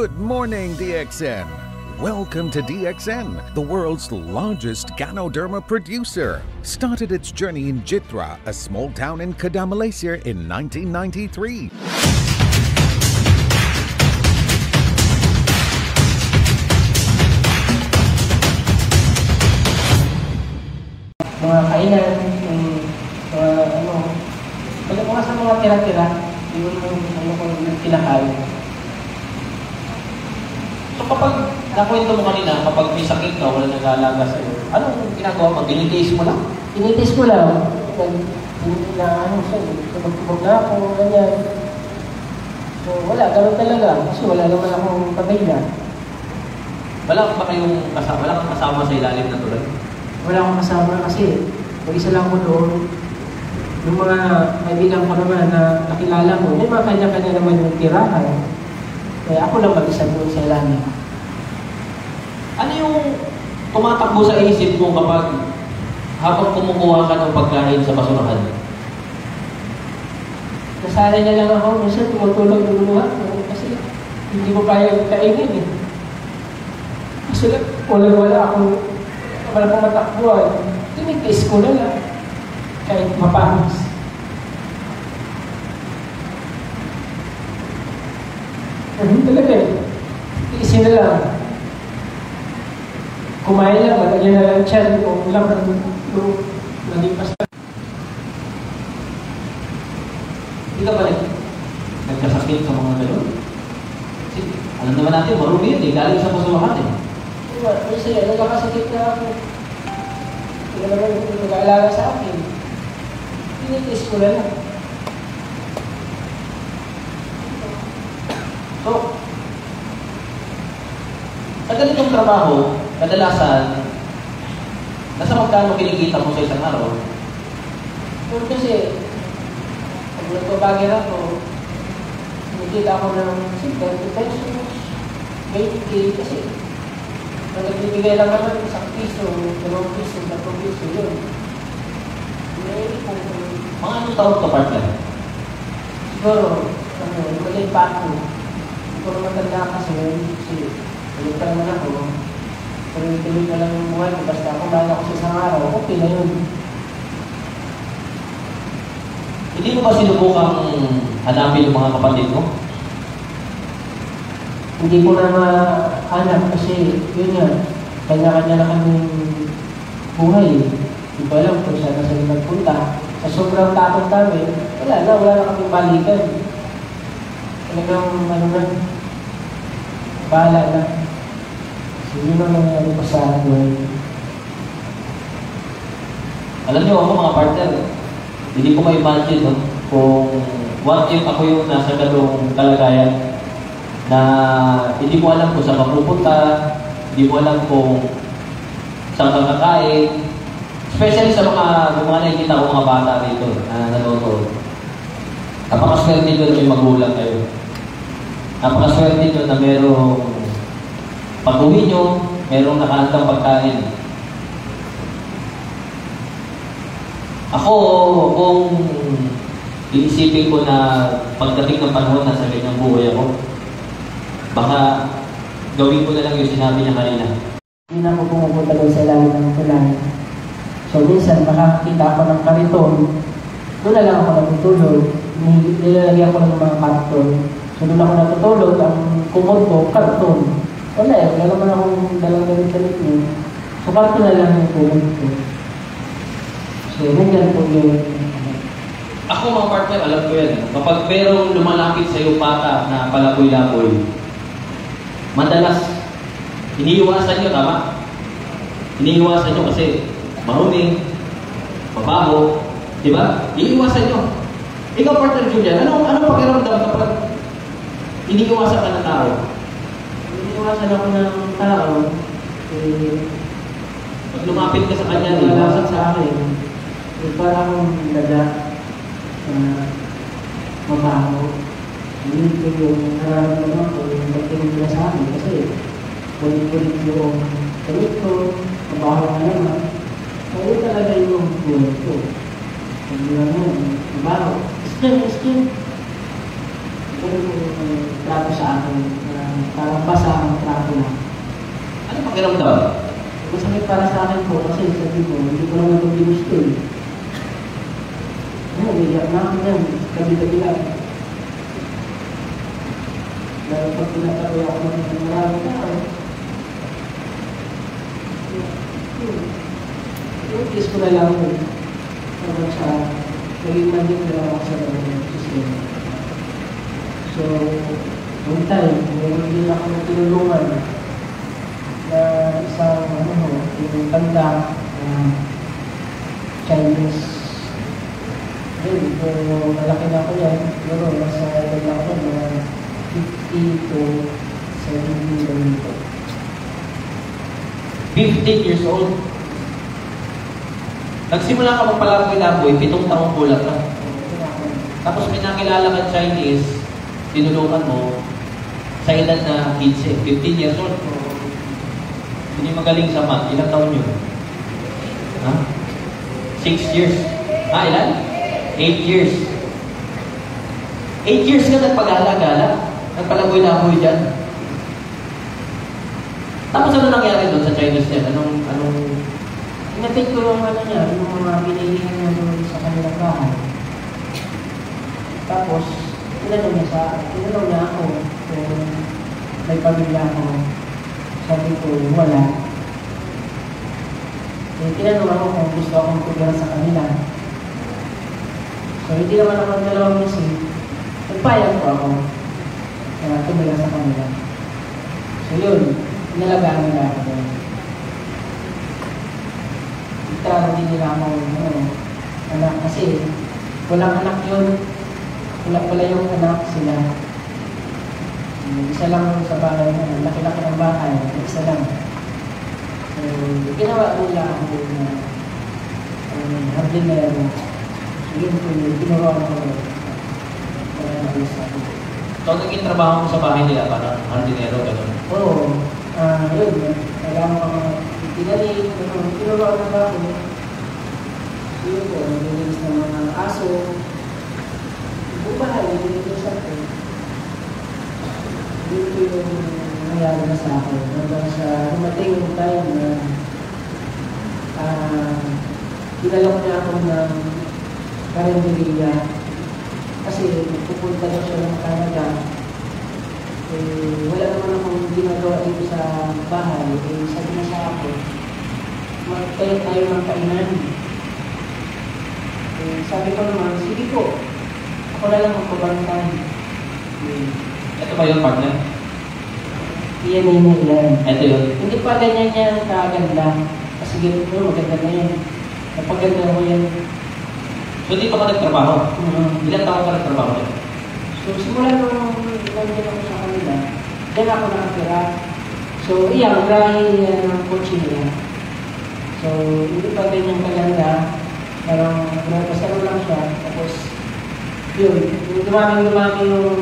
Good morning, DXN. Welcome to DXN, the world's largest Ganoderma producer. Started its journey in Jitra, a small town in Kadam, Malaysia in 1993. Mga kainan, mga sa mga tira-tira, yung kinakain. So kapag nakwento mo kanina, kapag may sakit ka, wala nag-aalaga sa'yo, anong ginagawa mo? Tinitiis mo lang? Tinitis ko lang. Hindi na sabag-sabag na ako, ganyan. So wala, ganun talaga. Kasi wala naman akong pamilya. Wala ba kayong kasama? Wala kang kasama sa ilalim na tulad? Wala akong kasama kasi mag-isa lang ko doon. Yung mga kaibigan ko naman na nakilala ko, may mga kanya-kanya naman yung tirahan. Kaya ako lang mag-isa doon sa ilalim. Ano yung tumatakbo sa isip mo kapag habang kumukuha ka ng pagkain sa basurahan? Nasanay na lang ako, minsan tumutulog yung luha kasi hindi ko kaya kainin eh. Kasi wala akong matakbuhan. Tinitiis ko na lang kahit mapanis. Hindi talaga eh. Tiisin na lang. Kumain lang, malagyan na lang tiyan o lang nalipas na. Hindi ka ba nagkasakit sa mga gano'n? Kasi alam naman natin, marumi yun eh, galing sa basurahan eh. Kasi nagkakasakit na ako. Hindi naman yung nag-aalaga sa akin. Tinitis ko na lang. So, sa ganitong trabaho, kadalasan, nasa magkano kinikita mo sa isang araw? Kasi, pag nagpapagir ako, kinikita ako ng 50 pesos, 20 kasi nagbibigay lang naman isang piso, 2 piso, 3 piso yun. Mga anong taon ka partner? Siguro, maliit pa ako. Siguro matanda kasi ulit pa naman ako. Tuloy-tuloy na lang yung buhay ko. Basta kung mahal ako sa isang araw, okay na yun. Hindi mo ba sinubukang hanapin yung mga kapatid mo? Hindi ko na mahanap kasi yun nga, kanya-kanya na kaming buhay. Hindi ko alam kung saan na sila nagpunta. Sa sobrang takot namin, wala na kaming balikan. Talagang bahala na. So yun ang nangyari pa sa buhay. Alam niyo ako mga partner, hindi ko ma-imagine no, kung what if ako yung nasa ganung kalagayan na hindi ko alam kung saan ka pupunta, hindi ko alam kung saan ka kakain. Especially sa mga nakikita ko mga bata dito na nanonood. Napakaswerte nyo na may magulang kayo. Napakaswerte nyo na merong pag-uwi nyo, merong nakahandang pagkain. Ako, kung iisipin ko na pagdating ng panahon na sa ganyang buhay ako, baka gawin ko na lang yung sinabi niya kanina. Hindi na ako pumupunta doon sa ilalim ng tulay. So minsan, makakita ako ng kariton. Doon na lang ako natutulog. Nilalagyan ko ng mga karton. So doon ako natutulog. Ang kumod ko, karton. Wala naman akong dalang damit-damit niyo. So karton na lang yung kumod ko. So ganyan po yung... Ako mga partner, alam ko yan. Kapag merong lumalapit sa iyo bata na palaboy-laboy, madalas, iniiwasan nyo, tama? Iniiwasan nyo kasi marumi, mabaho, di ba? Iniiwasan nyo. Ikaw, partner Julian, anong pakiramdam kapag iniiwasan ka ng tao? Iniiwasan ako ng tao. Pag lumapit ka sa kanya, iniiwasan sa akin. Parang daga. Mabaho. Hindi ko yung nararamdaman ko yung magtingin nila sa akin kasi kulit-kulit yung kulit ko, mabaho na naman. Kaya talaga yung kulit ko. Hindi lang yun, mabaho. Skin. ganun yung trato sa akin. Parang basa ang trato na. Ano pakiramdam? Masakit para sa akin po kasi sabi ko, hindi ko naman ito ginusto eh. Ano, iyak na ako yan. Gabi-gabi lang. Dahil pag pinataroy ako ng marami tao, yung kiss ko na lang po. Hanggang sa naging maging na lang ako sa sistema. So, one time, meron din ako na tinulungan na isang yung tanda Chinese. Yun, yung malaki na ako yan. Pero nasa level ako na 50 to 70 kilometer. 15 years old. Nagsimula ka magpalaboy-laboy, 7 taong kulang na. Tapos may nakilala kang Chinese, tinulungan mo sa edad na 15 years old. Hindi magaling sa math. Ilang taon yun? Ha? 6 years. Ilan? 8 years. 8 years ka nagpag-ala-gala. Nagpalaboy-laboy dyan. Tapos ano nangyari doon sa Chinese net? Anong... Inatid ko yung niya, yung mga pinilihan niya doon sa kanilang bahay. Tapos, tinanong niya ako kung may pamilya ako. Sabi ko, wala. Tinanong ako kung gusto akong tumira sa kanila. So, hindi naman ako dalawang isip. Nagpayag ko ako na tumira sa kanila. So, yun. Inalagaan nila ako doon. Itarang din nila ako anak. Kasi, walang anak yun. Wala yung anak sila. Isa lang sa bahay na, laki-laki ng bahay, isa lang. So, ginawa nila ako na hardinero. So, yun po yun, tinuruan ko para nabis ako. So, naging trabaho mo sa bahay nila para hardinero, gano'n? Oo, yun. Kailangan ko tinalig, tinuruan na ba ako. So, yun po, naglilis ng mga aso. Bumahay, naglilis ako. Dito yung nangyari na sa akin. Hanggang sa dumating yung time na tinalok niya ako ng karinderya kasi pupunta na siya ng Canada. Wala naman akong ginagawa dito sa bahay. Sabi na sa ako, magtayo tayo ng kainan. Sabi ko naman, sige po, ako na lang magpabantay. Ito ba yung partner? Iyan yun yan. Ito yun. Hindi pa ganyan yan kaganda. Kasi ganyan mo, maganda na yan. Napaganda ko yan. So, dito ka nagtrabaho? Ilang taon ka nagtrabaho? So, simula nung nandiyan ako sa kanila, dyan ako nakatira. So, iyan, grahe ng kotse nila. So, hindi pa ganyan kaganda. Parang, basta lang siya. Tapos, yun, dumami yung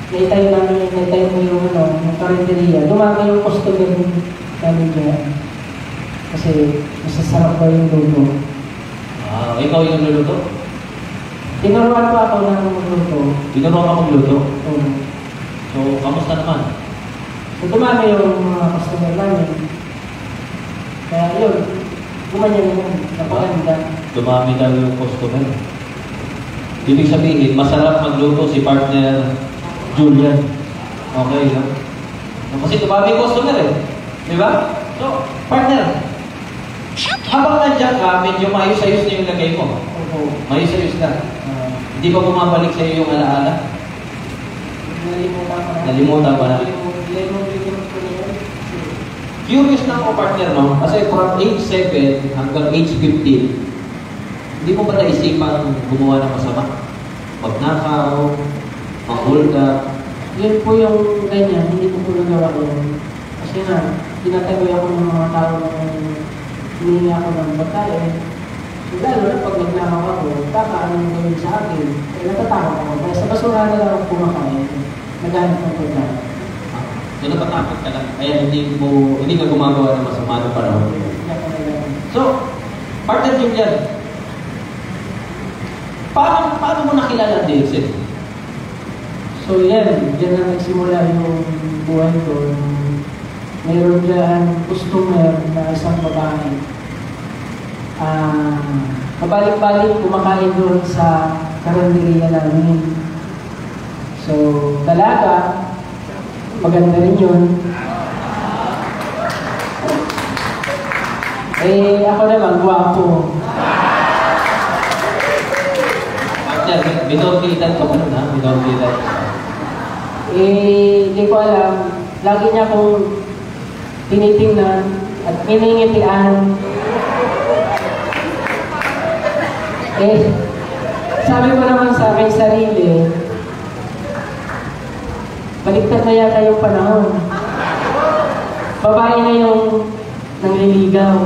naitay mo yung karinderya. Dumami yung customer namin dyan. Kasi, masasarap ba yung luto. Ikaw yung luluto? Tinuruan ko ako ng magluto. Tinuruan ka magluto? Oo. So, kamusta naman? So, dumami yung mga customer namin. Kaya yun, gumanyan yun. Napaganda. Dumami daw yung customer. Ibig sabihin, masarap magluto si partner Julian. Okay, no? Kasi dumami yung customer eh. Di ba? So, partner, habang nandiyan ka, medyo maayos-ayos na yung lagay mo. Oo. Maayos-ayos na. Hindi ba bumabalik sa iyo yung alaala? Nalimutan ko na. Nalimutan ba na? Nalimutan ko na yun. Curious na ako, partner, no? Kasi from age 7 hanggang age 15, hindi mo ba naisipang gumawa ng masama? Magnakaw, mag-hold up. Yun po yung ganyan, hindi ko po nagawa yun. Kasi nga, tinatagoy ako ng mga tao na humingi ako ng pagkain. So, lalo na pag nagnakaw ako, anong gawin sa akin? Kaya natatakot ako. Kaya sa basura na lang ako kumakain. Naghanap ng pagkain. So, natatakot ka lang. Kaya hindi ka gumagawa ng masama ng panahon. So, partner Julian, paano mo nakilala ang DXN? So, So yan, dyan na nagsimula yung buhay ko. Meron dyan customer na isang babae. Mabalik-balik kumakain doon sa karinderya namin. So, dalaga, maganda rin yun. Eh, ako naman, guwapo. Binorbitan ko pa na, binorbitan. Eh, hindi ko alam. Lagi niya akong tinitingnan at piningitian. Eh, sabi ko naman sa aking sarili, baliktad na yata yung panahon. Babae na yung nangliligaw.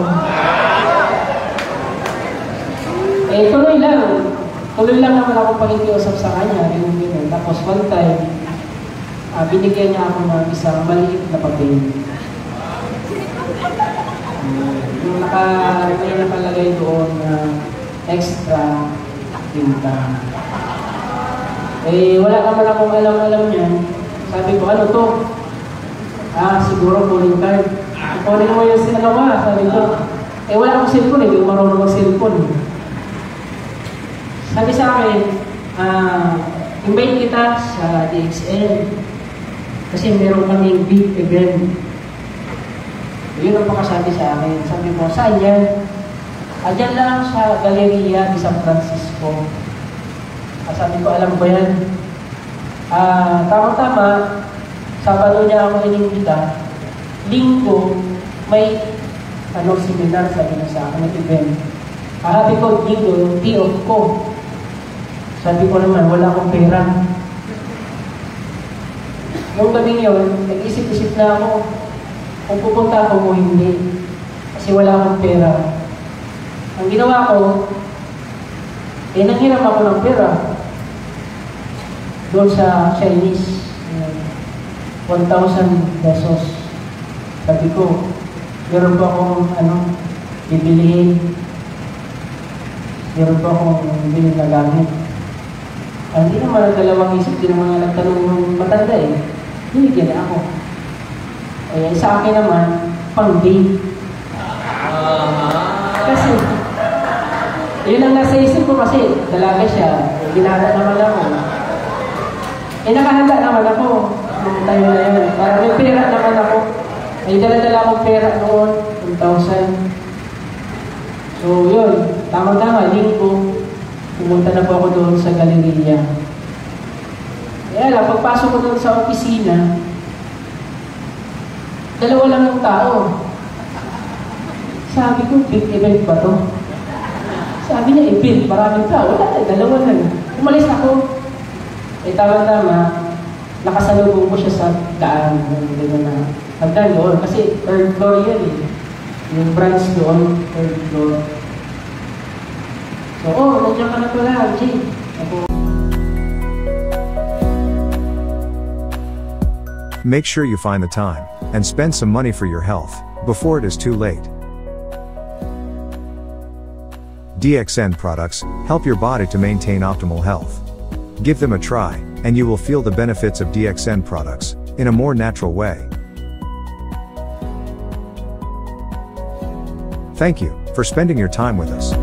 Eh, tuloy lang. Tuloy lang naman ako pakikiusap sa kanya. Ganyan. Tapos one time, binigyan niya ako ng isang maliit na papel. Yung may nakalagay doon na extra tinta. Eh, wala naman akong alam niyan. Sabi ko, ano to? Siguro calling card. Kunin mo yung sabi ko. Eh, wala akong cellphone eh. Hindi ko marunong mag-cellphone. Sabi sa akin, invite kita sa DXN. Kasi meron kaming big event. Yun ang pakasabi sa akin. Sabi ko, saan yan? Diyan lang sa Galleria di San Francisco. Sabi ko, alam ko yan. Tama-tama, Sabado niya ako inimbita. Linggo, may seminar, sabi na sa akin, event. Sabi ko, Linggo, P.O.F. ko. Sabi ko naman, wala akong pera. Yung gabing yun, nag-isip-isip na ako kung pupunta ako o hindi. Kasi wala akong pera. Ang ginawa ko, nanghiram ako ng pera doon sa Chinese, 1,000 pesos. Sabi ko, meron ba akong bibilihin? Meron ba akong bilhin na gamit? Hindi naman ang dalawang isip, hindi naman nga nagtanong ng matanda eh. Binigyan na ako. Sa akin naman, pang-date. Kasi, yun ang nasa isip ko kasi, dalaga siya, ginala naman ako. Nakahanda naman ako, nung tayo na yun. Para may pera naman ako. May dala-dala akong pera noon, 1,000. So yun, tama-tama, linggo, pumunta na po ako doon sa Galleria. Kaya lang, pagpasok ko doon sa opisina, dalawa lang yung tao. Sabi ko, big event ba to? Sabi niya, event, maraming tao. Wala, dalawa lang. Umalis ako. Tama-tama, nakasalubong ko siya sa daan. Hagdan doon, kasi third floor yan eh. Yung branch doon, third floor. So, nandiyan ka na pala, Jay. Make sure you find the time and spend some money for your health before it is too late. DXN products help your body to maintain optimal health. Give them a try, and you will feel the benefits of DXN products in a more natural way. Thank you for spending your time with us.